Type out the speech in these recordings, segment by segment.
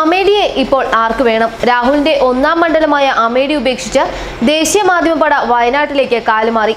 അമേഠിയെ ഇപ്പോൾ ആർക്ക് വേണം? രാഹുലിന്റെ ഒന്നാം മണ്ഡലമായ അമേഠി ഉപേക്ഷിച്ച് ദേശീയ മാധ്യമപട വയനാട്ടിലേക്ക് കാലുമാറി.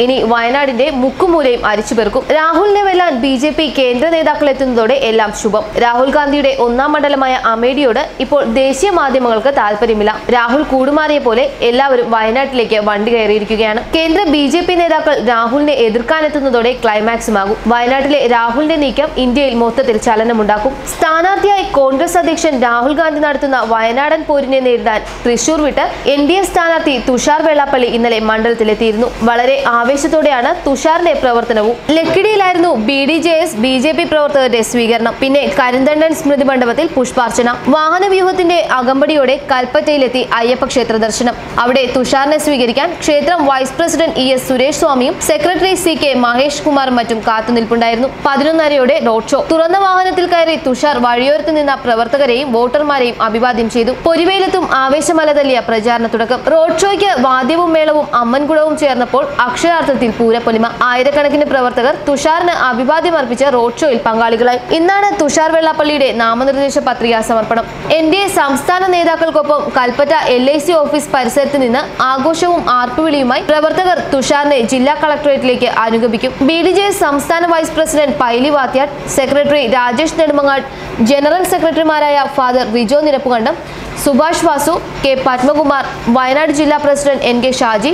ഇനി വയനാടിന്റെ മുക്കുമൂലയും അരിച്ചുപെറുക്കും. രാഹുലിനെ വെല്ലാൻ ബി.ജെ.പി. കേന്ദ്ര നേതാക്കൾ എത്തുന്നതോടെ എല്ലാം ശുഭം. രാഹുൽ ഗാന്ധിയുടെ ഒന്നാം മണ്ഡലമായ അമേഠിയോട് ഇപ്പോൾ ദേശീയ മാധ്യമങ്ങൾക്ക് താല്പര്യമില്ല. രാഹുൽ കൂടുമാറിയ പോലെ എല്ലാവരും വയനാട്ടിലേക്ക് വണ്ടി കയറിയിരിക്കുകയാണ്. കേന്ദ്ര ബി.ജെ.പി. നേതാക്കൾ രാഹുലിനെ എതിർക്കാനെത്തുന്നതോടെ ക്ലൈമാക്സുമാകും. വയനാട്ടിലെ രാഹുലിന്റെ നീക്കം ഇന്ത്യയിൽ മൊത്തത്തിൽ ചലനമുണ്ടാക്കും. സ്ഥാനാർത്ഥിയായി കോൺഗ്രസ് അധ്യക്ഷൻ രാഹുൽ ഗാന്ധി നടത്തുന്ന വയനാടൻ പോരിനെ നേരിടാൻ തൃശൂർ വിട്ട് എൻ.ഡി.എ സ്ഥാനാർത്ഥി തുഷാർ വെള്ളാപ്പള്ളി ഇന്നലെ മണ്ഡലത്തിലെത്തിയിരുന്നു. വളരെ ആവേശത്തോടെയാണ് തുഷാറിന്റെ പ്രവർത്തനവും. ലക്കിടിയിലായിരുന്നു ബി.ഡി.ജെ.എസ് ബി.ജെ.പി. പ്രവർത്തകരുടെ സ്വീകരണം. പിന്നെ കരിന്തണ്ടൻ സ്മൃതി മണ്ഡപത്തിൽ പുഷ്പാർച്ചന. വാഹനവ്യൂഹത്തിന്റെ അകമ്പടിയോടെ കൽപ്പറ്റയിലെത്തി അയ്യപ്പ ക്ഷേത്ര ദർശനം. അവിടെ തുഷാറിനെ സ്വീകരിക്കാൻ ക്ഷേത്രം വൈസ് പ്രസിഡന്റ് ഇ.എസ്. സുരേഷ് സ്വാമിയും സെക്രട്ടറി സി.കെ. മഹേഷ് കുമാറും മറ്റും കാത്തുനിൽപ്പുണ്ടായിരുന്നു. 11:30 റോഡ് ഷോ. തുറന്ന വാഹനത്തിൽ കയറി തുഷാർ വഴിയോരത്ത് നിന്ന പ്രവർത്തകരെയും വോട്ടർമാരെയും അഭിവാദ്യം ചെയ്തു. പൊരിവെയിലത്തും ആവേശമല തല്ലിയ പ്രചാരണ തുടക്കം. റോഡ് ഷോയ്ക്ക് വാദ്യവും മേളവും അമ്മൻകുടവും ചേർന്നപ്പോൾ അക്ഷരാർത്ഥത്തിൽ പൂരപ്പൊലിമ. ആയിരക്കണക്കിന് പ്രവർത്തകർ തുഷാറിന് അഭിവാദ്യം അർപ്പിച്ച് റോഡ് ഷോയിൽ പങ്കാളികളായി. ഇന്നാണ് തുഷാർ വെള്ളാപ്പള്ളിയുടെ നാമനിർദ്ദേശ പത്രികാ സമർപ്പണം. എൻ.ഡി.എ സംസ്ഥാന നേതാക്കൾക്കൊപ്പം കൽപ്പറ്റ LIC ഓഫീസ് പരിസരത്ത് നിന്ന് ആഘോഷവും ആർപ്പുവിളിയുമായി പ്രവർത്തകർ തുഷാറിനെ ജില്ലാ കളക്ടറേറ്റിലേക്ക് അനുഗമിക്കും. ബി.ഡി.ജെ.എസ് സംസ്ഥാന vice president Paily Vathyatt, secretary Rajesh Nedumangad, general സെക്രട്ടറിമാരായ ഫാദർ റിജോ നിരപ്പുകണ്ടം, സുഭാഷ് വാസു, കെ പത്മകുമാർ, വയനാട് ജില്ലാ president N.K. Shaji,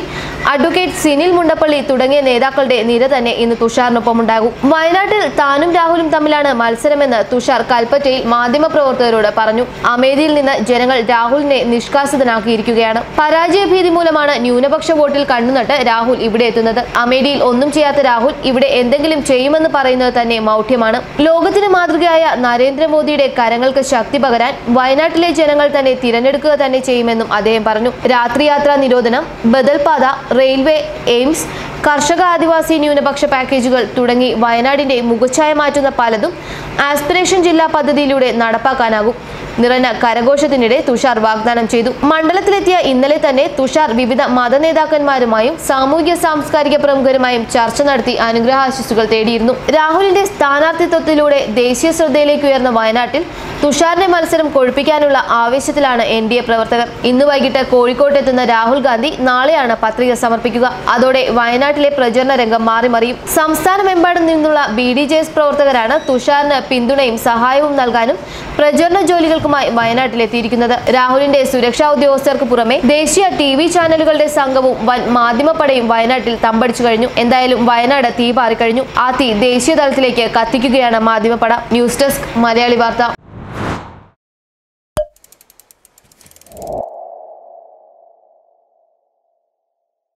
advocate Sinil Mundappally തുടങ്ങിയ നേതാക്കളുടെ നിര തന്നെ ഇന്ന് തുഷാറിനൊപ്പമുണ്ടാകും. വയനാട്ടിൽ താനും രാഹുലും തമ്മിലാണ് മത്സരമെന്ന് തുഷാർ കൽപ്പറ്റയിൽ മാധ്യമപ്രവർത്തകരോട് പറഞ്ഞു. അമേഠിയിൽ നിന്ന് ജനങ്ങൾ രാഹുലിനെ നിഷ്കാസിതനാക്കിയിരിക്കുകയാണ്. പരാജയഭീതി മൂലമാണ് ന്യൂനപക്ഷ വോട്ടിൽ കണ്ണുനട്ട് രാഹുൽ ഇവിടെ എത്തുന്നത്. അമേഠിയിൽ ഒന്നും ചെയ്യാത്ത രാഹുൽ ഇവിടെ എന്തെങ്കിലും ചെയ്യുമെന്ന് പറയുന്നത് തന്നെ മൗഢ്യമാണ്. ലോകത്തിന് മാതൃകയായ നരേന്ദ്രമോദിയുടെ കരങ്ങൾക്ക് ശക്തി പകരാൻ വയനാട്ടിലെ ജനങ്ങൾ തന്നെ തിരഞ്ഞെടുക്കുക തന്നെ ചെയ്യുമെന്നും അദ്ദേഹം പറഞ്ഞു. രാത്രിയാത്രാ നിരോധനം, ബദൽപാത, റെയിൽവേ, എയിംസ്, കർഷക ആദിവാസി ന്യൂനപക്ഷ പാക്കേജുകൾ തുടങ്ങി വയനാടിന്റെ മുഖച്ഛായ മാറ്റുന്ന പലതും ആസ്പിറേഷൻ ജില്ലാ പദ്ധതിയിലൂടെ നടപ്പാക്കാനാകും. നിറഞ്ഞ കരഘോഷത്തിനിടെ തുഷാർ വാഗ്ദാനം ചെയ്തു. മണ്ഡലത്തിലെത്തിയ ഇന്നലെ തന്നെ തുഷാർ വിവിധ മതനേതാക്കന്മാരുമായും സാമൂഹ്യ സാംസ്കാരിക പ്രമുഖരുമായും ചർച്ച നടത്തി അനുഗ്രഹാശിസുകൾ തേടിയിരുന്നു. രാഹുലിന്റെ സ്ഥാനാർത്ഥിത്വത്തിലൂടെ ദേശീയ ശ്രദ്ധയിലേക്ക് ഉയർന്ന വയനാട്ടിൽ തുഷാറിന്റെ മത്സരം കൊഴുപ്പിക്കാനുള്ള ആവേശത്തിലാണ് എൻ.ഡി.എ പ്രവർത്തകർ. ഇന്ന് വൈകിട്ട് കോഴിക്കോട്ടെത്തുന്ന രാഹുൽ ഗാന്ധി നാളെയാണ് പത്രിക സമർപ്പിക്കുക. അതോടെ വയനാട്ടിലെ പ്രചരണ രംഗം മാറിമറിയും. സംസ്ഥാനമെമ്പാടും നിന്നുള്ള ബി.ഡി.ജെ.എസ് പ്രവർത്തകരാണ് തുഷാറിന് പിന്തുണയും സഹായവും നൽകാനും പ്രചരണ ജോലികൾക്കുമായി വയനാട്ടിലെത്തിയിരിക്കുന്നത്. രാഹുലിന്റെ സുരക്ഷാ ഉദ്യോഗസ്ഥർക്ക് പുറമെ ദേശീയ TV ചാനലുകളുടെ സംഘവും വൻ മാധ്യമപ്പടയും വയനാട്ടിൽ തമ്പടിച്ചു കഴിഞ്ഞു. എന്തായാലും വയനാട് തീ പാറിക്കഴിഞ്ഞു. ആ തീ ദേശീയ തലത്തിലേക്ക് കത്തിക്കുകയാണ് മാധ്യമപ്പട. ന്യൂസ് ഡെസ്ക് മലയാളി വാർത്ത.